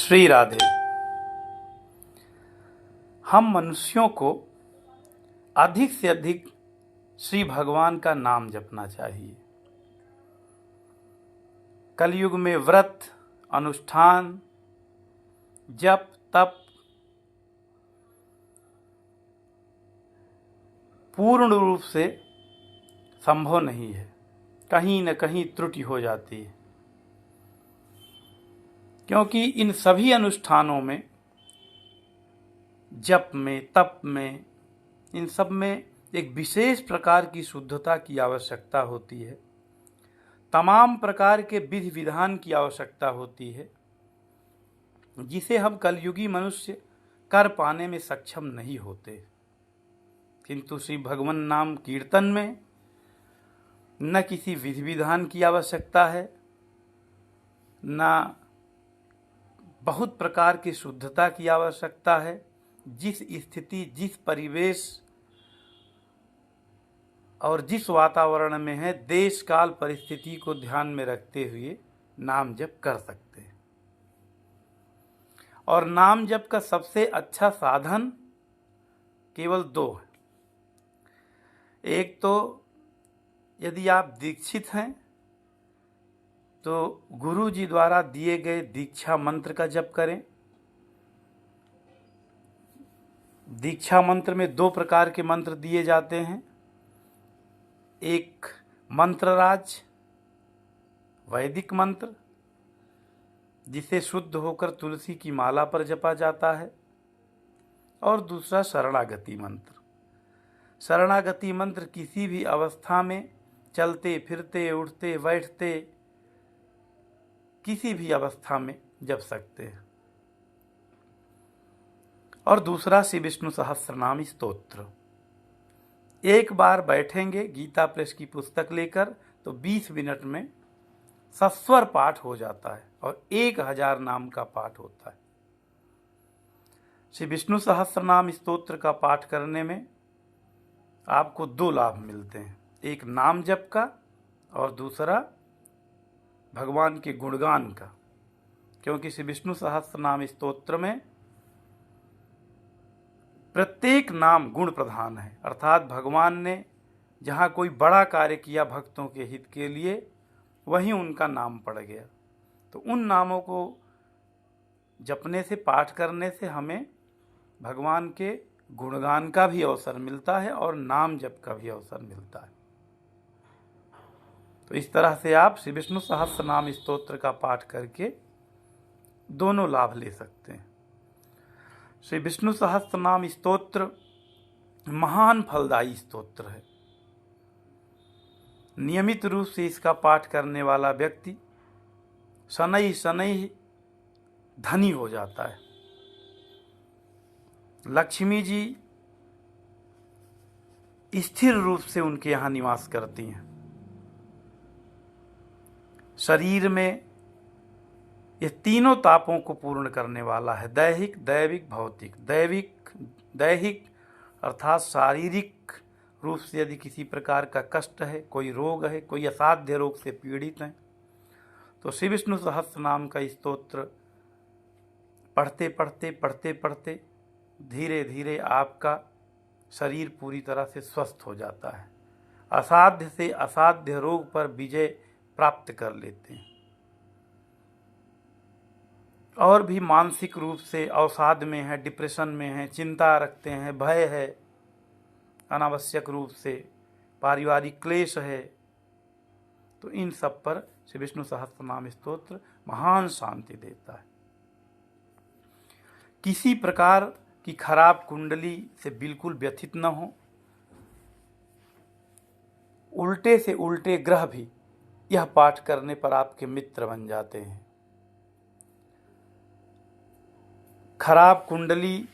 श्री राधे। हम मनुष्यों को अधिक से अधिक श्री भगवान का नाम जपना चाहिए। कलयुग में व्रत, अनुष्ठान, जप, तप पूर्ण रूप से संभव नहीं है। कहीं न कहीं त्रुटि हो जाती है, क्योंकि इन सभी अनुष्ठानों में, जप में, तप में, इन सब में एक विशेष प्रकार की शुद्धता की आवश्यकता होती है। तमाम प्रकार के विधि विधान की आवश्यकता होती है, जिसे हम कलयुगी मनुष्य कर पाने में सक्षम नहीं होते। किंतु श्री भगवान नाम कीर्तन में न किसी विधि विधान की आवश्यकता है, न बहुत प्रकार की शुद्धता की आवश्यकता है। जिस स्थिति, जिस परिवेश और जिस वातावरण में है, देश काल परिस्थिति को ध्यान में रखते हुए नाम जप कर सकते हैं। और नाम जप का सबसे अच्छा साधन केवल दो है। एक तो यदि आप दीक्षित हैं तो गुरु जी द्वारा दिए गए दीक्षा मंत्र का जप करें। दीक्षा मंत्र में दो प्रकार के मंत्र दिए जाते हैं। एक मंत्रराज वैदिक मंत्र, जिसे शुद्ध होकर तुलसी की माला पर जपा जाता है, और दूसरा शरणागति मंत्र। शरणागति मंत्र किसी भी अवस्था में, चलते फिरते, उठते बैठते, किसी भी अवस्था में जप सकते हैं। और दूसरा श्री विष्णु सहस्त्रनाम स्तोत्र। एक बार बैठेंगे गीता प्रेस की पुस्तक लेकर तो 20 मिनट में सस्वर पाठ हो जाता है और 1000 नाम का पाठ होता है। श्री विष्णु सहस्त्रनाम स्तोत्र का पाठ करने में आपको दो लाभ मिलते हैं। एक नाम जप का और दूसरा भगवान के गुणगान का, क्योंकि श्री विष्णु सहस्त्रनाम स्तोत्र में प्रत्येक नाम गुण प्रधान है। अर्थात भगवान ने जहाँ कोई बड़ा कार्य किया भक्तों के हित के लिए, वहीं उनका नाम पड़ गया। तो उन नामों को जपने से, पाठ करने से हमें भगवान के गुणगान का भी अवसर मिलता है और नाम जप का भी अवसर मिलता है। तो इस तरह से आप श्री विष्णु सहस्त्रनाम स्तोत्र का पाठ करके दोनों लाभ ले सकते हैं। श्री विष्णु सहस्त्रनाम स्तोत्र महान फलदायी स्तोत्र है। नियमित रूप से इसका पाठ करने वाला व्यक्ति शनैः शनैः धनी हो जाता है। लक्ष्मी जी स्थिर रूप से उनके यहाँ निवास करती हैं। शरीर में ये तीनों तापों को पूर्ण करने वाला है। दैहिक, दैविक, भौतिक। दैहिक अर्थात शारीरिक रूप से यदि किसी प्रकार का कष्ट है, कोई रोग है, कोई असाध्य रोग से पीड़ित है, तो श्री विष्णु सहस्त्रनाम का स्तोत्र पढ़ते पढ़ते धीरे धीरे आपका शरीर पूरी तरह से स्वस्थ हो जाता है। असाध्य से असाध्य रोग पर विजय प्राप्त कर लेते हैं। और भी मानसिक रूप से अवसाद में है, डिप्रेशन में है, चिंता रखते हैं, भय है, अनावश्यक रूप से पारिवारिक क्लेश है, तो इन सब पर श्री विष्णु सहस्त्रनाम स्तोत्र महान शांति देता है। किसी प्रकार की खराब कुंडली से बिल्कुल व्यथित न हो। उल्टे से उल्टे ग्रह भी यह पाठ करने पर आपके मित्र बन जाते हैं। खराब कुंडली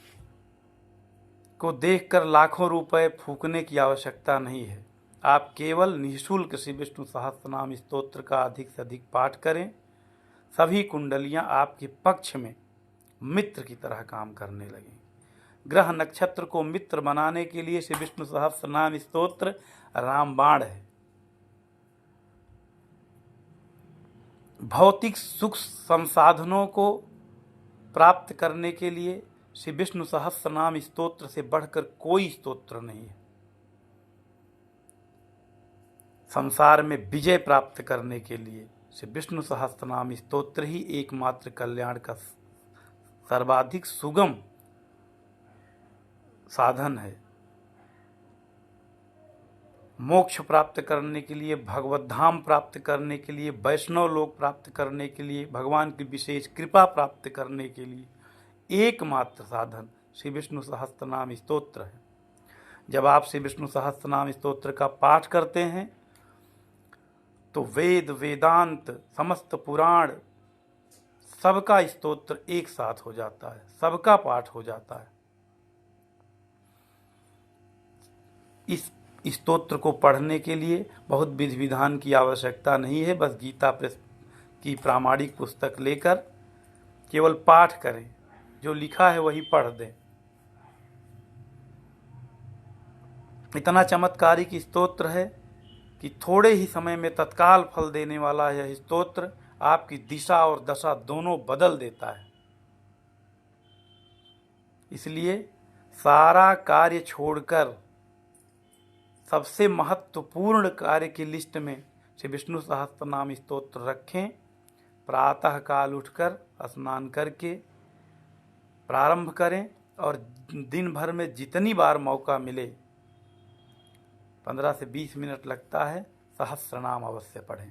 को देखकर लाखों रुपए फूकने की आवश्यकता नहीं है। आप केवल निःशुल्क श्री विष्णु सहस्त्रनाम स्तोत्र का अधिक से अधिक पाठ करें। सभी कुंडलियां आपके पक्ष में मित्र की तरह काम करने लगें। ग्रह नक्षत्र को मित्र बनाने के लिए श्री विष्णु सहस्त्रनाम स्तोत्र रामबाण है। भौतिक सुख संसाधनों को प्राप्त करने के लिए श्री विष्णु सहस्त्रनाम स्तोत्र से बढ़कर कोई स्तोत्र नहीं है। संसार में विजय प्राप्त करने के लिए श्री विष्णु सहस्त्रनाम स्तोत्र ही एकमात्र कल्याण का सर्वाधिक सुगम साधन है। मोक्ष प्राप्त करने के लिए, भगवत धाम प्राप्त करने के लिए, वैष्णव लोक प्राप्त करने के लिए, भगवान की विशेष कृपा प्राप्त करने के लिए एकमात्र साधन श्री विष्णु सहस्त्रनाम स्तोत्र है। जब आप श्री विष्णु सहस्त्रनाम स्तोत्र का पाठ करते हैं तो वेद, वेदांत, समस्त पुराण, सबका स्तोत्र एक साथ हो जाता है, सबका पाठ हो जाता है। इस स्तोत्र को पढ़ने के लिए बहुत विधि विधान की आवश्यकता नहीं है। बस गीता प्रेस की प्रामाणिक पुस्तक लेकर केवल पाठ करें, जो लिखा है वही पढ़ दें। इतना चमत्कारिक स्तोत्र है कि थोड़े ही समय में तत्काल फल देने वाला यह स्तोत्र आपकी दिशा और दशा दोनों बदल देता है। इसलिए सारा कार्य छोड़कर सबसे महत्वपूर्ण कार्य की लिस्ट में श्री विष्णु सहस्त्रनाम स्तोत्र रखें। प्रातः काल उठकर स्नान करके प्रारंभ करें और दिन भर में जितनी बार मौका मिले, 15 से 20 मिनट लगता है, सहस्त्रनाम अवश्य पढ़ें।